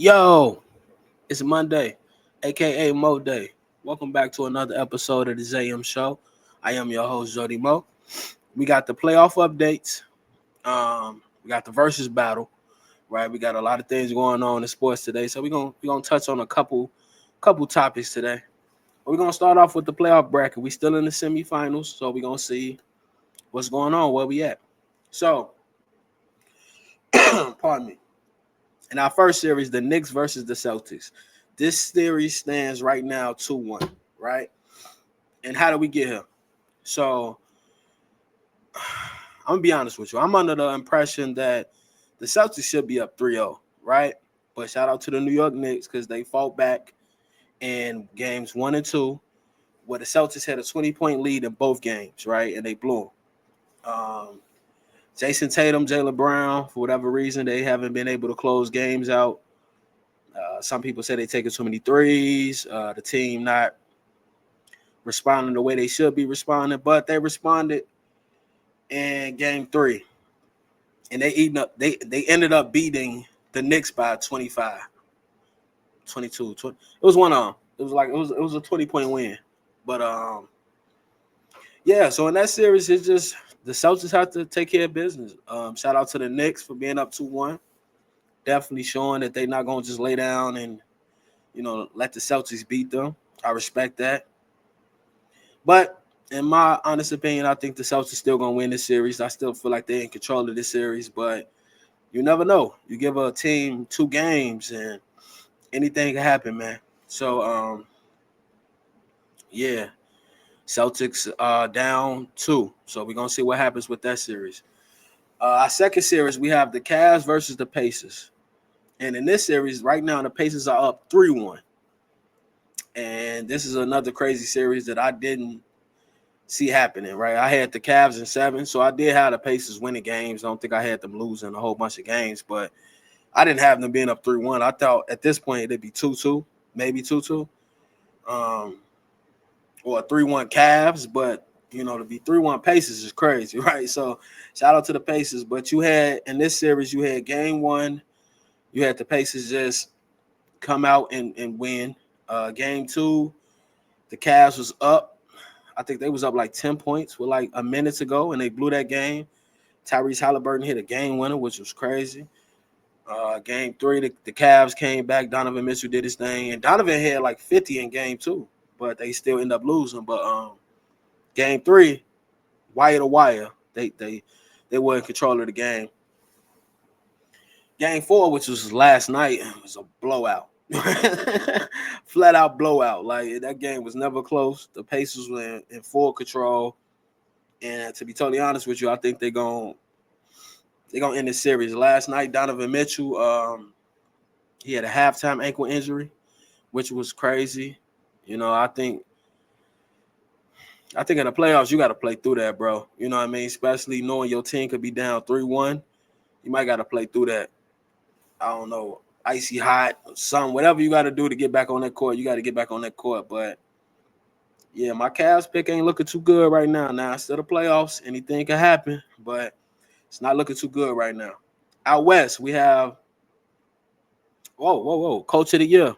Yo, it's Monday, aka Mo Day. Welcome back to another episode of the ZM Show. I am your host, Jody Mo. We got the playoff updates. We got the versus battle, right? We got a lot of things going on in sports today, so we're gonna touch on a couple topics today. We're gonna start off with the playoff bracket. We still in the semifinals, so we're gonna see what's going on, where we at. So, pardon me. In our first series, the Knicks versus the Celtics. This series stands right now 2-1, right? And how did we get here? So I'm gonna be honest with you. I'm under the impression that the Celtics should be up 3-0, right? But shout out to the New York Knicks because they fought back in games 1 and 2, where the Celtics had a 20-point lead in both games, right? And they blew them. Jason Tatum, Jaylen Brown, for whatever reason, they haven't been able to close games out. Some people say they taking too many threes. The team not responding the way they should be responding, but they responded in game 3. And they ended up beating the Knicks by 25, 22, 20. It was one of them. It was a 20-point win. But yeah, so in that series, it's just the Celtics have to take care of business. Shout out to the Knicks for being up 2-1. Definitely showing that they're not gonna just lay down and let the Celtics beat them. I respect that. But in my honest opinion, I think the Celtics still gonna win this series. I still feel like they're in control of this series, but you never know. You give a team 2 games and anything can happen, man. So yeah, Celtics down 2. So we're gonna see what happens with that series. Our second series, we have the Cavs versus the Pacers. And in this series, right now, the Pacers are up 3-1. And this is another crazy series that I didn't see happening, right? I had the Cavs in 7, so I did have the Pacers winning games. I don't think I had them losing a whole bunch of games, but I didn't have them being up 3-1. I thought at this point it'd be 2-2, maybe 2-2, or 3-1 Cavs, but to be 3-1 Pacers is crazy, right? So shout out to the Pacers. But you had in this series, you had game 1, you had the Pacers just come out and win. Game 2, the Cavs was up. I think they was up like 10 points with like a minute to go, and they blew that game. Tyrese Halliburton hit a game winner, which was crazy. Game 3, the Cavs came back. Donovan Mitchell did his thing, and Donovan had like 50 in game 2, but they still end up losing. But game 3, wire to wire, they were in control of the game. Game 4, which was last night, was a blowout. Flat out blowout. Like that game was never close. The Pacers were in full control. And to be totally honest with you, I think they're gonna end this series. Last night, Donovan Mitchell, he had a halftime ankle injury, which was crazy. I think in the playoffs you got to play through that, bro. You know what I mean? Especially knowing your team could be down 3-1, you might got to play through that. I don't know, icy hot, something, whatever you got to do to get back on that court. You got to get back on that court, but. Yeah, my Cavs pick ain't looking too good right now. Now, it's still the playoffs. Anything can happen, but it's not looking too good right now. Out west, we have Coach of the Year,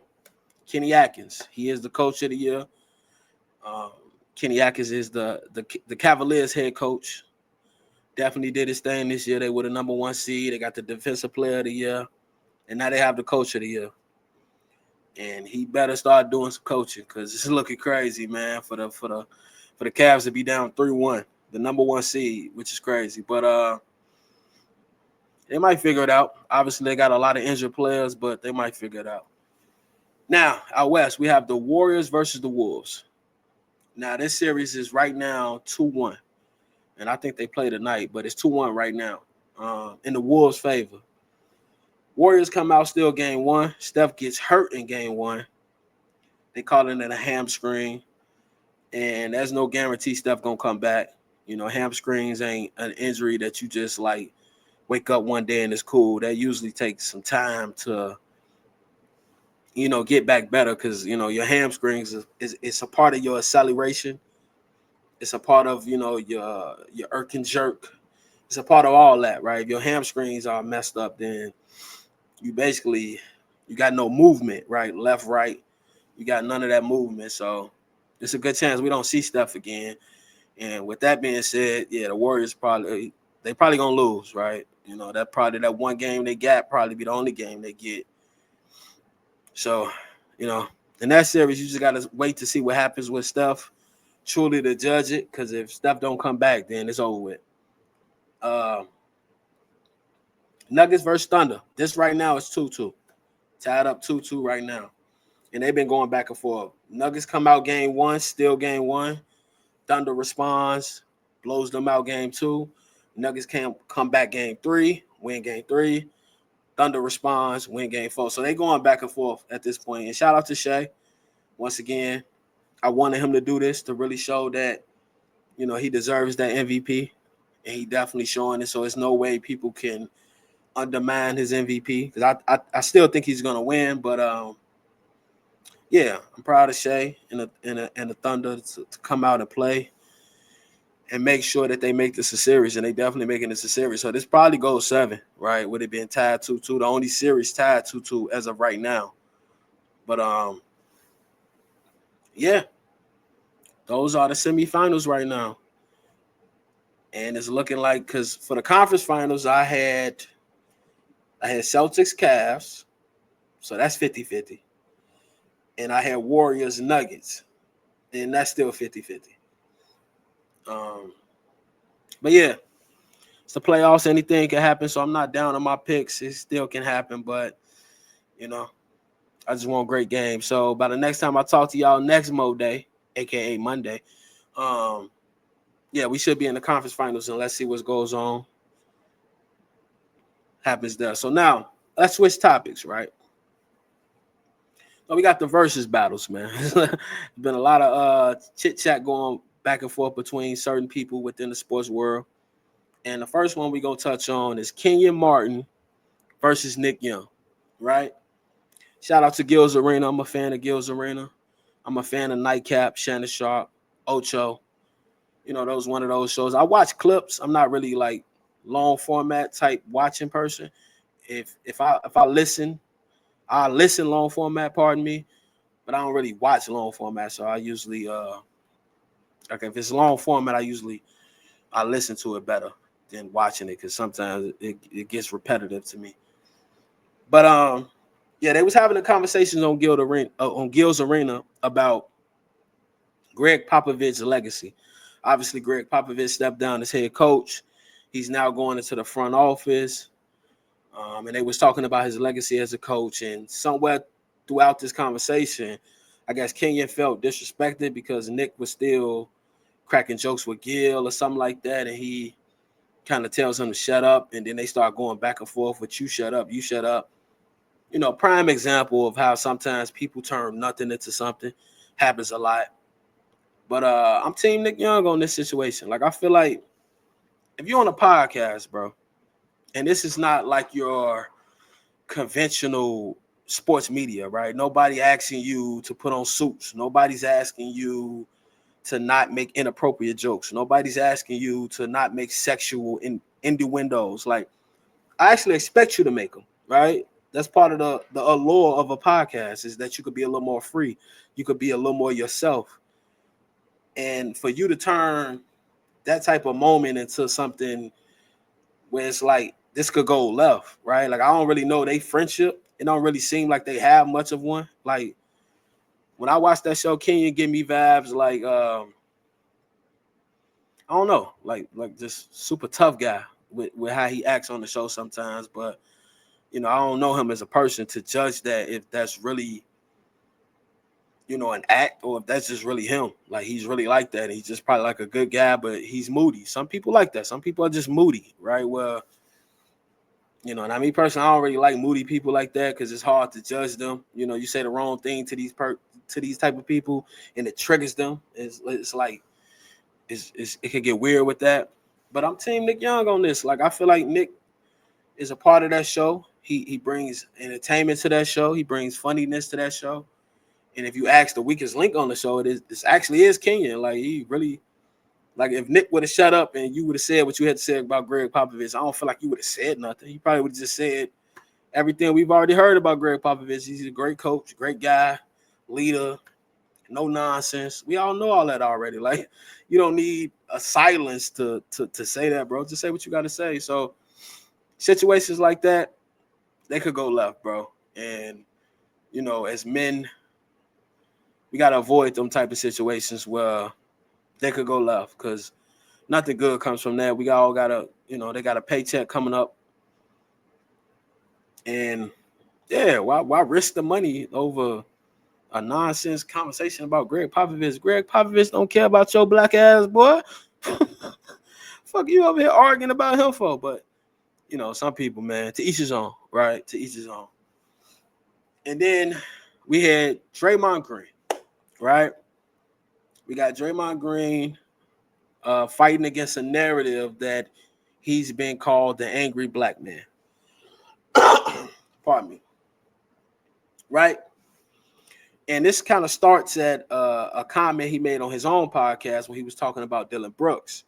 Kenny Atkins. He is the Coach of the Year. Um, Kenny Atkins is the Cavaliers head coach. Definitely did his thing this year. They were the number 1 seed. They got the Defensive Player of the Year, and now they have the Coach of the Year. And he better start doing some coaching because it's looking crazy, man. For the Cavs to be down 3-1, the number 1 seed, which is crazy. But they might figure it out. Obviously, they got a lot of injured players, but they might figure it out. Now, out west, we have the Warriors versus the Wolves. Now, this series is right now 2-1, and I think they play tonight, but it's 2-1 right now in the Wolves' favor. Warriors come out still game 1. Steph gets hurt in game 1. They call it a hamstring, and there's no guarantee Steph gonna come back. Hamstrings ain't an injury that you just like wake up one day and it's cool. That usually takes some time to, get back better because your hamstrings is a part of your acceleration. It's a part of your irk and jerk. It's a part of all that, right? If your hamstrings are messed up, then you basically You got no movement, right? Left, right. You got none of that movement. So it's a good chance we don't see Steph again. And with that being said, yeah, the Warriors probably gonna lose, right? That one game they got probably be the only game they get. So, in that series, you just gotta wait to see what happens with Steph, truly to judge it. Because if Steph don't come back, then it's over with. Nuggets versus Thunder. This right now is 2-2. Tied up 2-2 right now. And they've been going back and forth. Nuggets come out game one, still game one. Thunder responds, blows them out game two. Nuggets can come back game three, win game three. Thunder responds, win game four. So they going back and forth at this point. And shout out to Shea. Once again, I wanted him to do this to really show that, he deserves that MVP. And he definitely showing it. So there's no way people can undermine his MVP. Because I still think he's going to win. But, yeah, I'm proud of Shea and the Thunder to come out and play and make sure that they make this a series, and they definitely making this a series. So this probably goes 7, right? With it being tied 2-2, the only series tied 2-2 as of right now. But yeah, those are the semifinals right now, and it's looking like, because for the conference finals, I had Celtics Cavs, so that's 50-50, and I had Warriors Nuggets, and that's still 50-50. But yeah, it's the playoffs. Anything can happen, so I'm not down on my picks. It still can happen, but I just want great games. So by the next time I talk to y'all next Mo Day, aka Monday, yeah, we should be in the conference finals, and let's see what goes on. Happens there. So now let's switch topics, right? So we got the versus battles, man. There's been a lot of chit chat going back and forth between certain people within the sports world. And the first one we're going to touch on is Kenyon Martin versus Nick Young, right? Shout out to Gil's Arena. I'm a fan of Gil's Arena. I'm a fan of Nightcap, Shannon Sharp, Ocho. Those one of those shows. I watch clips. I'm not really like long format type watching person. If I listen, I listen long format, pardon me, but I don't really watch long format. So I usually like if it's long format, I listen to it better than watching it, because sometimes it gets repetitive to me. But yeah, they was having a conversation on Gil's Arena about Greg Popovich's legacy. Obviously, Greg Popovich stepped down as head coach. He's now going into the front office. And they was talking about his legacy as a coach. And somewhere throughout this conversation, I guess Kenyon felt disrespected because Nick was still cracking jokes with Gil or something like that. And he kind of tells him to shut up. And then they start going back and forth with you shut up, you shut up. Prime example of how sometimes people turn nothing into something. Happens a lot. But I'm team Nick Young on this situation. Like, I feel like if you're on a podcast, bro, and this is not like your conventional sports media, right? Nobody asking you to put on suits. Nobody's asking you to not make inappropriate jokes. Nobody's asking you to not make sexual innuendos. Like, I actually expect you to make them, right? That's part of the allure of a podcast, is that you could be a little more free. You could be a little more yourself. And for you to turn that type of moment into something where it's like, this could go left, right? Like, I don't really know they friendship. It don't really seem like they have much of one. Like, when I watch that show, Kenyon give me vibes like, I don't know, like just super tough guy with how he acts on the show sometimes. But, I don't know him as a person to judge that, if that's really, an act, or if that's just really him. Like, he's really like that. He's just probably like a good guy, but he's moody. Some people like that. Some people are just moody, right? Well, and I mean, personally, I don't really like moody people like that, because it's hard to judge them. You say the wrong thing to these type of people, and it triggers them. It's like it can get weird with that. But I'm team Nick Young on this. Like, I feel like Nick is a part of that show. He brings entertainment to that show. He brings funniness to that show. And if you ask the weakest link on the show, this actually is Kenyon. Like, he really, like, if Nick would have shut up and you would have said what you had to say about Greg Popovich, I don't feel like you would have said nothing. You probably would have just said, everything we've already heard about Greg Popovich. He's a great coach, great guy, leader, no nonsense. We all know all that already. Like, you don't need a silence to say that, bro. Just say what you got to say. So situations like that, they could go left, bro. And, you know, as men, we got to avoid them type of situations where they could go left because nothing good comes from that. We all got to, you know, they got a paycheck coming up. And, yeah, why risk the money over a nonsense conversation about Greg Popovich? Greg Popovich don't care about your black ass, boy. Fuck you over here arguing about him for? But, you know, some people, man, to each his own, right? To each his own. And then we had Draymond Green, right? We got Draymond Green fighting against a narrative that he's been called the angry black man. Pardon me. Right? And this kind of starts at a comment he made on his own podcast when he was talking about Dylan Brooks.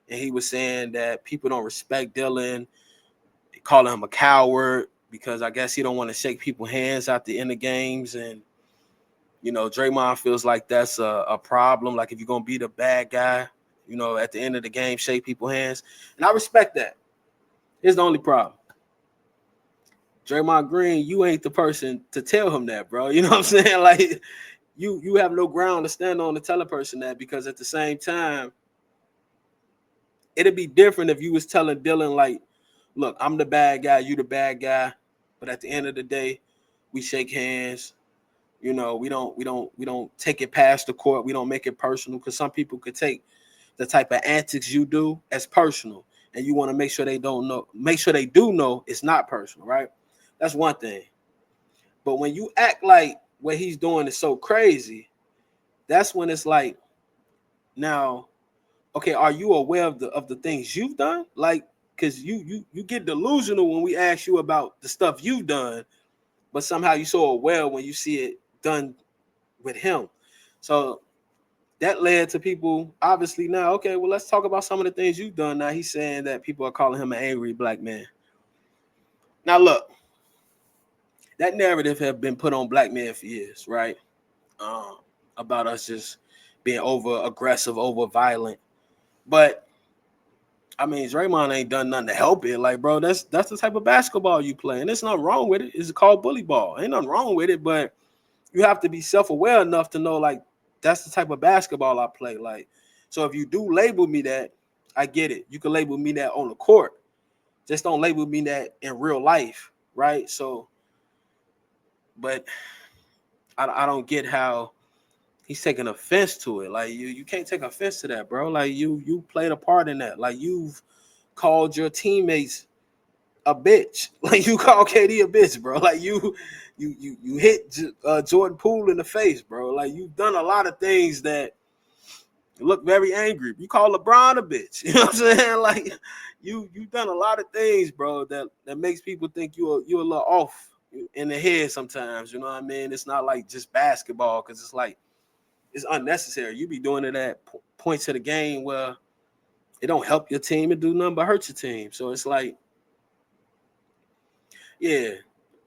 And he was saying that people don't respect Dylan, calling him a coward because I guess he don't want to shake people's hands at the end of games. And, you know, Draymond feels like that's a problem. Like if you're going to be the bad guy, you know, at the end of the game, shake people's hands. And I respect that. Here's the only problem. Draymond Green, you ain't the person to tell him that, bro. You know what I'm saying? Like, you have no ground to stand on to tell a person that, because at the same time, it'd be different if you was telling Dylan, like, look, I'm the bad guy, you the bad guy, but at the end of the day, we shake hands. You know, we don't take it past the court. We don't make it personal, because some people could take the type of antics you do as personal, and you want to make sure they do know it's not personal, right? That's one thing. But when you act like what he's doing is so crazy, that's when it's like, now, okay, are you aware of the things you've done? Like, because you get delusional when we ask you about the stuff you've done, but somehow you're so aware when you see it done with him. So that led to people obviously now, okay, well, let's talk about some of the things you've done. Now he's saying that people are calling him an angry black man. Now, look, that narrative have been put on black men for years, right? About us just being over aggressive, over violent. But I mean, Draymond ain't done nothing to help it. Like, bro, that's the type of basketball you play, and there's nothing wrong with it. It's called bully ball. Ain't nothing wrong with it, but you have to be self-aware enough to know, like, that's the type of basketball I play. Like, so if you do label me that, I get it. You can label me that on the court. Just don't label me that in real life, right? So, but I don't get how he's taking offense to it. Like, you can't take offense to that, bro. Like, you played a part in that. Like, you've called your teammates a bitch. Like, you call KD a bitch, bro. Like, you hit Jordan Poole in the face, bro. Like, you've done a lot of things that look very angry. You call LeBron a bitch. You know what I'm saying? Like, you've done a lot of things, bro, that makes people think you're a little off in the head sometimes. You know what I mean? It's not like just basketball, because it's like, it's unnecessary. You be doing it at points of the game where it don't help your team. It do nothing but hurt your team. So it's like, yeah.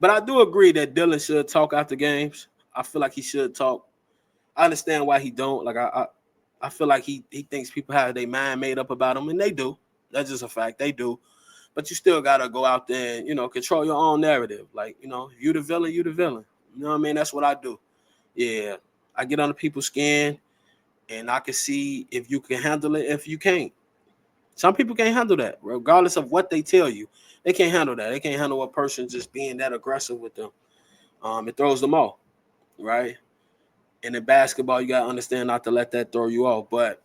But I do agree that Dylan should talk after games. I feel like he should talk. I understand why he don't. Like, I feel like he thinks people have their mind made up about him, and they do. That's just a fact. They do. But you still got to go out there and, you know, control your own narrative. Like, you know, you the villain, you the villain. You know what I mean? That's what I do. Yeah. I get under people's skin, and I can see if you can handle it, if you can't. Some people can't handle that, regardless of what they tell you. They can't handle that. They can't handle a person just being that aggressive with them. It throws them off, right? And in basketball, you got to understand not to let that throw you off. But,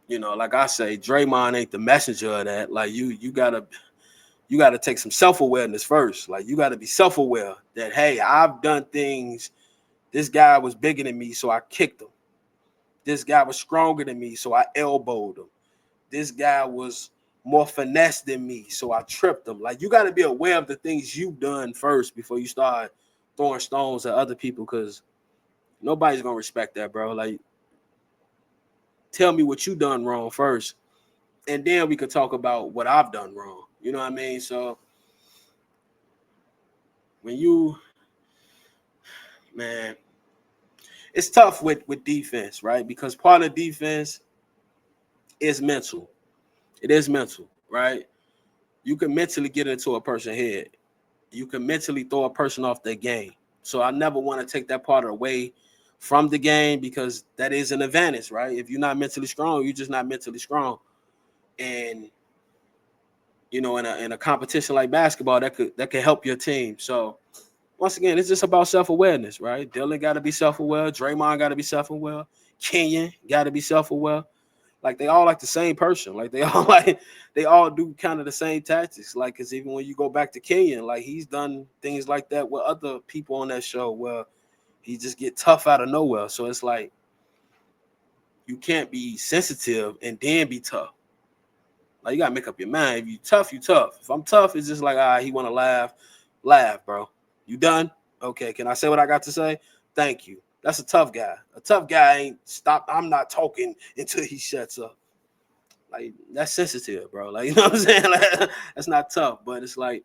you know, like I say, Draymond ain't the messenger of that. Like, you gotta take some self-awareness first. Like, you got to be self-aware that, hey, I've done things. This guy was bigger than me, so I kicked him. This guy was stronger than me, so I elbowed him. This guy was more finesse than me, so I tripped him. Like, you got to be aware of the things you've done first before you start throwing stones at other people, because nobody's going to respect that, bro. Like, tell me what you done wrong first, and then we could talk about what I've done wrong. You know what I mean? So, man, it's tough with defense, right? Because part of defense is mental. It is mental, right? You can mentally get into a person's head. You can mentally throw a person off their game. So I never want to take that part away from the game because that is an advantage, right? If you're not mentally strong, you're just not mentally strong. And in a competition like basketball, that could help your team. So once again, it's just about self-awareness, right? Dylan got to be self-aware. Draymond got to be self-aware. Kenyon got to be self-aware. Like they all like the same person. Like they all do kind of the same tactics. Like, cause even when you go back to Kenyon, like he's done things like that with other people on that show where he just get tough out of nowhere. So it's like you can't be sensitive and then be tough. Like you gotta make up your mind. If you tough, you tough. If I'm tough, it's just like, he want to laugh, bro. You done? Okay. Can I say what I got to say? Thank you. That's a tough guy. A tough guy ain't stop. I'm not talking until he shuts up. Like that's sensitive, bro. Like, you know what I'm saying? Like, that's not tough, but it's like,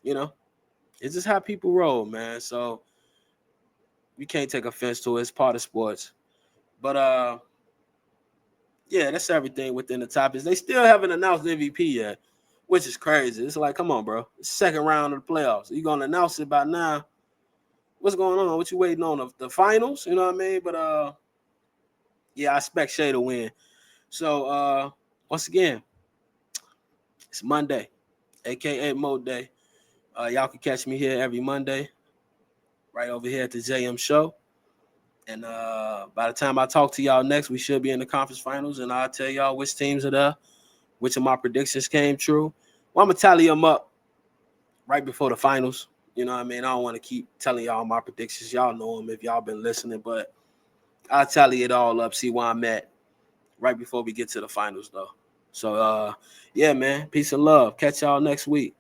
it's just how people roll, man. So we can't take offense to it. It's part of sports. But yeah, that's everything within the topics. They still haven't announced MVP yet, which is crazy. It's like, come on, bro. It's second round of the playoffs. You gonna announce it by now? What's going on? What you waiting on? The finals? You know what I mean? But yeah, I expect Shea to win. So once again, it's Monday, aka Mo Day. Y'all can catch me here every Monday, right over here at the JM Show. And by the time I talk to y'all next, we should be in the conference finals, and I'll tell y'all which teams are there, which of my predictions came true. Well, I'm gonna tally them up right before the finals. You know what I mean? I don't want to keep telling y'all my predictions. Y'all know them if y'all been listening, but I'll tally it all up, see where I'm at right before we get to the finals, though. So, yeah, man, peace and love. Catch y'all next week.